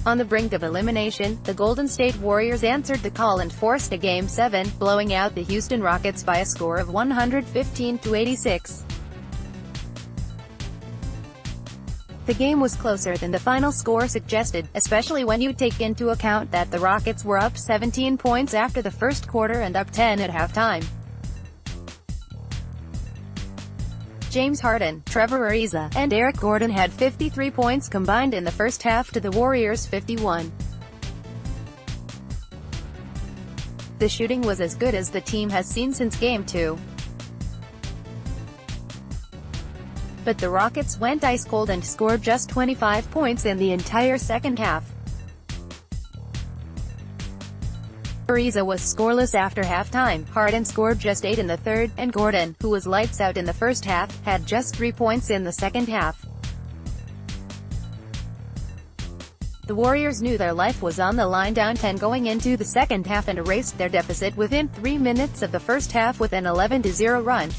On the brink of elimination, the Golden State Warriors answered the call and forced a Game 7, blowing out the Houston Rockets by a score of 115-86. The game was closer than the final score suggested, especially when you take into account that the Rockets were up 17 points after the first quarter and up 10 at halftime. James Harden, Trevor Ariza, and Eric Gordon had 53 points combined in the first half to the Warriors' 51. The shooting was as good as the team has seen since Game 2. But the Rockets went ice cold and scored just 25 points in the entire second half. Ariza was scoreless after halftime, Harden scored just 8 in the third, and Gordon, who was lights out in the first half, had just 3 points in the second half. The Warriors knew their life was on the line down 10 going into the second half and erased their deficit within 3 minutes of the first half with an 11-0 run.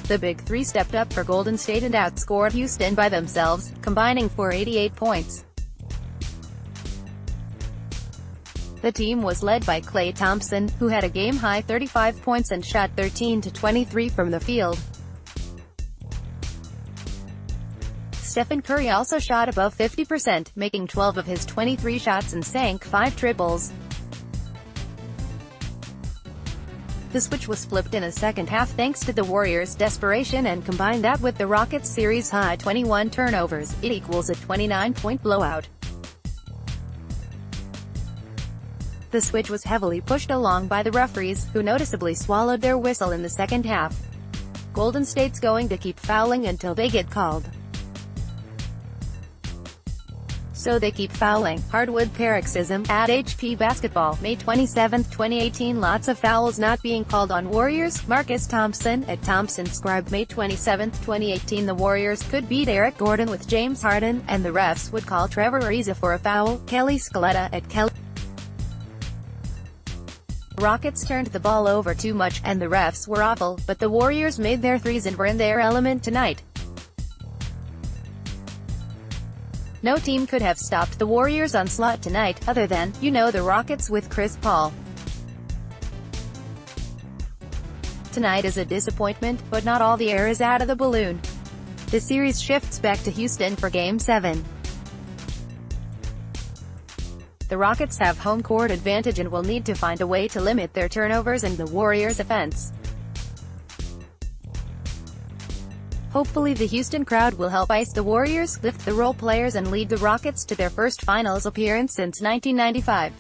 The Big Three stepped up for Golden State and outscored Houston by themselves, combining for 88 points. The team was led by Klay Thompson, who had a game-high 35 points and shot 13-23 from the field. Stephen Curry also shot above 50%, making 12 of his 23 shots and sank 5 triples. The switch was flipped in the second half thanks to the Warriors' desperation, and combine that with the Rockets' series-high 21 turnovers, it equals a 29-point blowout. The switch was heavily pushed along by the referees, who noticeably swallowed their whistle in the second half. Golden State's going to keep fouling until they get called. So they keep fouling. Hardwood paroxysm, at HP Basketball, May 27, 2018. Lots of fouls not being called on Warriors. Marcus Thompson, at Thompson Scribe, May 27, 2018. The Warriors could beat Eric Gordon with James Harden, and the refs would call Trevor Ariza for a foul. Kelly Scaletta, at Kelly. Rockets turned the ball over too much, and the refs were awful, but the Warriors made their threes and were in their element tonight. No team could have stopped the Warriors' onslaught tonight, other than, the Rockets with Chris Paul. Tonight is a disappointment, but not all the air is out of the balloon. The series shifts back to Houston for Game 7. The Rockets have home court advantage and will need to find a way to limit their turnovers and the Warriors' offense. Hopefully the Houston crowd will help ice the Warriors, lift the role players and lead the Rockets to their first finals appearance since 1995.